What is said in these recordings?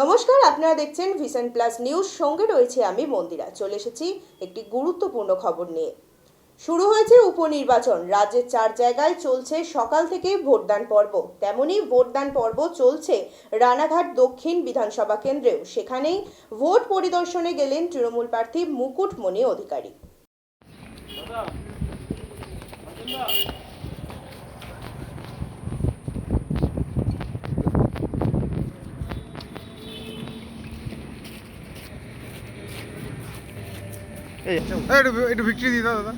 নমস্কার, আপনারা দেখছেন ভিশন প্লাস নিউজ। সঙ্গে রয়েছে আমি মন্দিরা। চলে এসেছি একটি গুরুত্বপূর্ণ খবর নিয়ে। শুরু হয়েছে উপনির্বাচন। রাজ্যের 4 জায়গায় চলছে সকাল থেকে ভোটদান পর্ব। তেমনি ভোটদান পর্ব চলছে রানাঘাট দক্ষিণ বিধানসভা কেন্দ্রেও। সেখানেই ভোট পরিদর্শনে গেলেন তৃণমূল প্রার্থী মুকুটমণি অধিকারী। একটু ভিক্টরি দিই দাদা।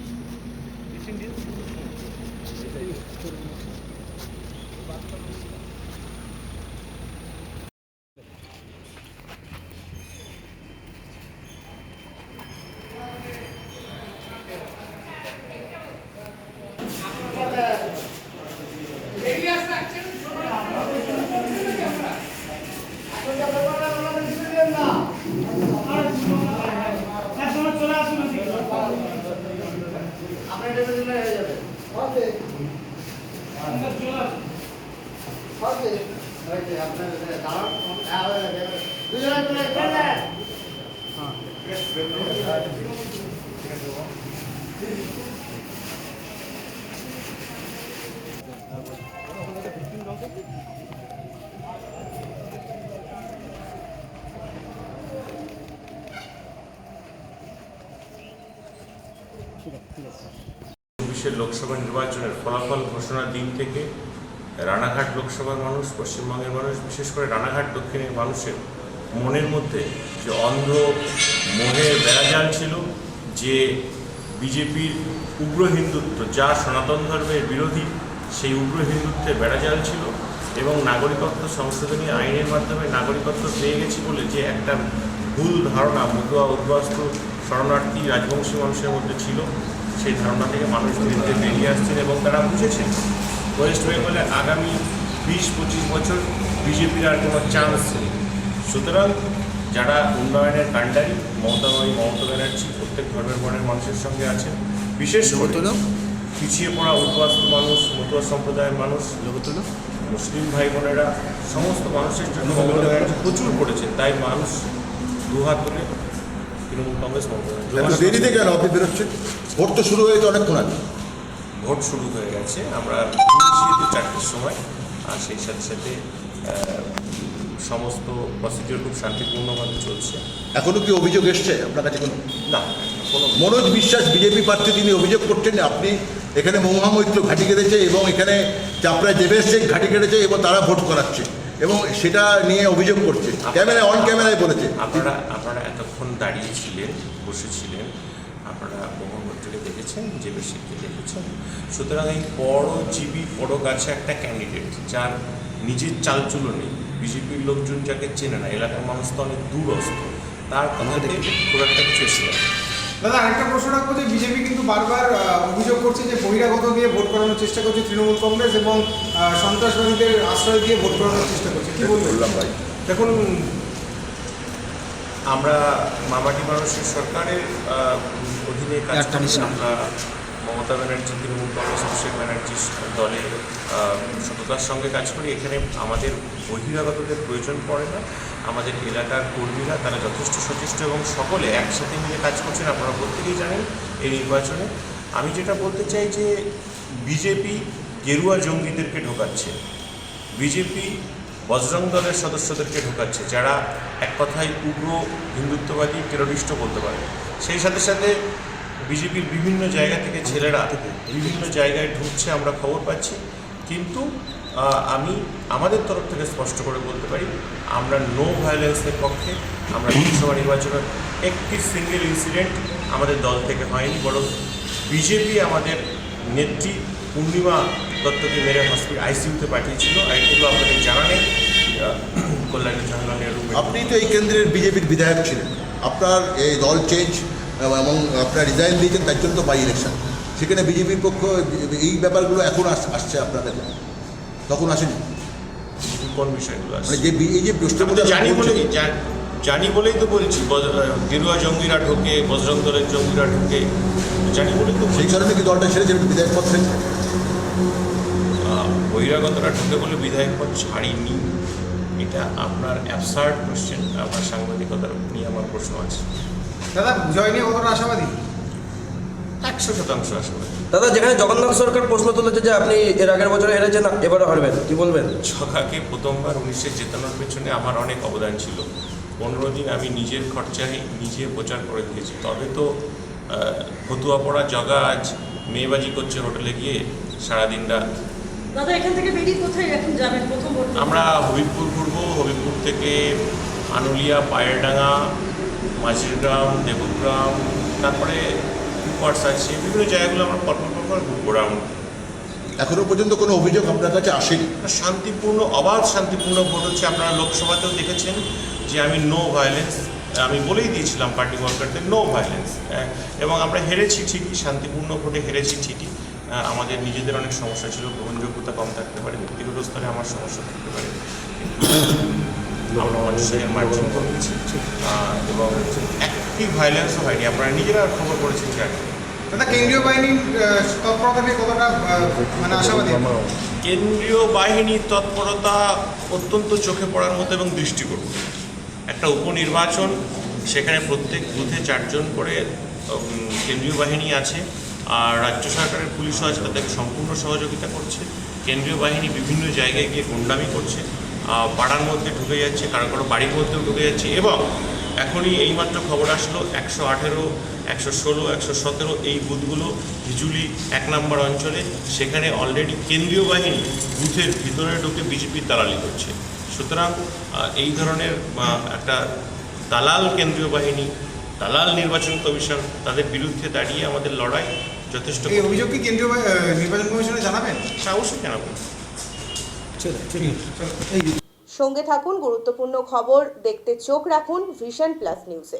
লোকসভা নির্বাচনের ফলাফল ঘোষণার দিন থেকে রানাঘাট লোকসভার মানুষ, পশ্চিমবঙ্গের মানুষ, বিশেষ করে রানাঘাট দক্ষিণের মানুষের মনের মধ্যে যে অন্ধ মোহের বেড়াজাল ছিল, যে বিজেপির উগ্র হিন্দুত্ব, যা সনাতন ধর্মের বিরোধী, সেই উগ্র হিন্দুত্বের বেড়াজাল ছিল, এবং নাগরিকত্ব সংশোধনী আইনের মাধ্যমে নাগরিকত্ব পেয়ে গেছি বলে যে একটা ভুল ধারণা মতুয়া উদ্বাস্তু শরণার্থী রাজবংশী মানুষের মধ্যে ছিল, সেই ধারণা থেকে মানুষ ধীরে ধীরে বেরিয়ে আসছেন এবং তারা বুঝেছেন ওয়েস্ট বেঙ্গলে আগামী 20-25 বছর বিজেপির আর কোনো চান্স নেই। সুতরাং যারা উন্নয়নের কাণ্ডারি, মমতা ব্যানার্জি প্রত্যেক ধর্মের বর্ণের মানুষের সঙ্গে আছেন, বিশেষ করে পিছিয়ে পড়া উদ্বাস্তু মানুষ, মতুয়া সম্প্রদায়ের মানুষ, মুসলিম ভাই বোনেরা, সমস্ত মানুষের জন্য মমতা ব্যানার্জি প্রচুর করেছেন। তাই মানুষ দুহাত তুলে তৃণমূল কংগ্রেস দেরিতে কেন আপনি বেরোচ্ছেন? ভোট তো শুরু হয়েছে অনেকক্ষণ আগে। ভোট শুরু হয়ে গেছে, আমরা 4টের সময়, আর সেই সাথে সাথে সমস্ত প্রসিডিওর খুব শান্তিপূর্ণভাবে চলছে। এখনো কি অভিযোগ এসছে আপনার কাছে? কোনো না, কোনো মনোজ বিশ্বাস বিজেপি প্রার্থী, তিনি অভিযোগ করছেন যে আপনি এখানে মহামৈত্র ঘাঁটি কেটেছে এবং এখানে চাপড়ায় দেবেশ শেখ ঘাঁটি কেটেছে এবং তারা ভোট করাচ্ছে, এবং সেটা নিয়ে অভিযোগ করছে, ক্যামেরায় অন ক্যামেরায় বলেছে। আপনারা এতক্ষণ দাঁড়িয়েছিলেন, বসেছিলেন, আপনারা মহামৈত্রকে দেখেছেন, দেবেশ শেখকে দেখেছেন। সুতরাং এই পরজীবী পরগাছা একটা ক্যান্ডিডেট, যার নিজের চালচুলো নেই, বিজেপির লোকজন যাকে চেনে না, এলাকার মানুষ তো অনেক দূরস্থ, তার কথা থেকে খুব একটা কিছু এসে যায়। দাদা, আরেকটা প্রশ্ন রাখবো যে বিজেপি কিন্তু বারবার অভিযোগ করছে যে বহিরাগত দিয়ে ভোট করানোর চেষ্টা করছে তৃণমূল কংগ্রেস, এবং সন্ত্রাসবাদীদের আশ্রয় দিয়ে ভোট করানোর চেষ্টা করছে। কি বললাম ভাই? দেখুন, আমরা মামাটি মানুষের সরকারের অধীনে কাজ করি। আমরা মমতা ব্যানার্জি, তৃণমূল কংগ্রেস, অভিষেক ব্যানার্জির দলে সততার সঙ্গে কাজ করি। এখানে আমাদের বহিরাগতদের প্রয়োজন পড়ে না। আমাদের এলাকার কর্মীরা তারা যথেষ্ট সচেষ্ট এবং সকলে একসাথে মিলে কাজ করছেন। আপনারা প্রত্যেকেই জানেন এই নির্বাচনে। আমি যেটা বলতে চাই যে বিজেপি গেরুয়া জঙ্গিদেরকে ঢোকাচ্ছে, বিজেপি বজরং দলের সদস্যদেরকে ঢোকাচ্ছে, যারা এক কথায় উগ্র হিন্দুত্ববাদী টেররিস্টও বলতে পারে। সেই সাথে সাথে বিজেপির বিভিন্ন জায়গা থেকে ছেলেরা বিভিন্ন জায়গায় ঢুকছে, আমরা খবর পাচ্ছি। কিন্তু আমি আমাদের তরফ থেকে স্পষ্ট করে বলতে পারি, আমরা নো ভায়োলেন্সের পক্ষে। আমরা লোকসভা নির্বাচনের একটি সিঙ্গেল ইনসিডেন্ট আমাদের দল থেকে হয়নি, বরং বিজেপি আমাদের নেত্রী পূর্ণিমা দত্তকে মেরে আইসিইউতে পাঠিয়েছিল। এগুলো আপনাদের জানা নেই। কল্যাণী জওহরলাল নেহরু, আপনি তো এই কেন্দ্রের বিজেপির বিধায়ক ছিলেন, আপনার এই দল চেঞ্জ এবং আপনার রিজাইন দিয়েছেন, তার জন্য তো বাই ইলেকশন। সেখানে বিজেপির পক্ষ এই ব্যাপারগুলো এখন আসছে আপনাদের, তখন আসেনি? কোন বিষয়গুলো আসছে? মানে যে এই যে প্রশ্নগুলো জানি বলেই তো বলছি, গেরুয়া জঙ্গিরা ঢোকে, বজরং দলের জঙ্গিরা ঢোকে, জানি বলেই তো। সেই কারণে কি দলটা ছেড়েছে, বিধায়ক পদ ছেড়েছে? বহিরাগতরা ঢুকে বলে বিধায়ক পদ ছাড়িনি। এটা আপনার অ্যাবসার্ড কোশ্চেন। আপনার সাংবাদিকতার নিয়ে আমার প্রশ্ন আছে। দাদা জয় নিয়ে কতটা আশাবাদী? 100% আশাবাদী। দাদা, যেখানে জগন্নাথ সরকার প্রশ্ন তুলেছে যে আপনি এর আগের বছরে হেরেছেন, এবারও হারবেন, কি বলবেন? ছকাকে প্রথমবার 19-এ জেতানোর পেছনে আমার অনেক অবদান ছিল। 15 দিন আমি নিজের খরচায় নিজে প্রচার করে দিয়েছি। তবে তো ফতুয়া পড়া জগা আজ মেয়েবাজি করছে হোটেলে গিয়ে সারাদিন রাত। দাদা, এখান থেকে বেরিয়ে কোথায় এখন যাবেন প্রথম ভোট? আমরা হবিবপুর ঘুরবো। হবিবপুর থেকে আনুলিয়া, পায়েরডাঙ্গা, মাঝিরগ্রাম, দেবগ্রাম, তারপরে কুপার্স আছে, বিভিন্ন জায়গাগুলো আমরা পরপর ঘুরবো রাউন্ড। এখনো পর্যন্ত কোনো অভিযোগ আপনার কাছে আসেনি? শান্তিপূর্ণ, অবাধ শান্তিপূর্ণ ভোট হচ্ছে। আপনারা লোকসভাতেও দেখেছেন যে আমি নো ভায়োলেন্স, আমি বলেই দিয়েছিলাম পার্টি ওয়ার্কারদের নো ভায়োলেন্স, এবং আমরা হেরেছি ঠিকই, শান্তিপূর্ণ ভোটে হেরেছি ঠিকই। আমাদের নিজেদের অনেক সমস্যা ছিল, গ্রহণযোগ্যতা কম থাকতে পারে, ব্যক্তিগত স্তরে আমার সমস্যা থাকতে পারে, আমরা মানুষের মার্জিন করেছি এবং একটি ভায়োলেন্সও হয়নি। আপনারা নিজেরা খবর করেছেন জানি। দাদা কেন্দ্রীয় বাহিনীর তৎপরতা নিয়ে কতটা মানে আশাবাদী? কেন্দ্রীয় বাহিনীর তৎপরতা অত্যন্ত চোখে পড়ার মতো এবং দৃষ্টিকটু। একটা উপনির্বাচন, সেখানে প্রত্যেক বুথে 4 জন করে কেন্দ্রীয় বাহিনী আছে, আর রাজ্য সরকারের পুলিশও আছে, তাদেরকে সম্পূর্ণ সহযোগিতা করছে। কেন্দ্রীয় বাহিনী বিভিন্ন জায়গায় গিয়ে গুন্ডামি করছে, পাড়ার মধ্যে ঢুকে যাচ্ছে, কারো কারো বাড়ির মধ্যেও ঢুকে যাচ্ছে। এবং এখনই এইমাত্র খবর আসলো 118, 116, 117 এই বুথগুলো হিজুলি 1 নম্বর অঞ্চলে, সেখানে অলরেডি কেন্দ্রীয় বাহিনী বুথের ভিতরে ঢুকে বিজেপির দালালি করছে। সুতরাং এই ধরনের একটা দালাল কেন্দ্রীয় বাহিনী, দালাল নির্বাচন কমিশন, তাদের বিরুদ্ধে দাঁড়িয়ে আমাদের লড়াই যথেষ্ট। এই অভিযোগ কি কেন্দ্রীয় নির্বাচন কমিশনে জানাবেন? অবশ্যই জানাবেন। সঙ্গে থাকুন, গুরুত্বপূর্ণ খবর দেখতে চোখ রাখুন ভিশন প্লাস নিউজে।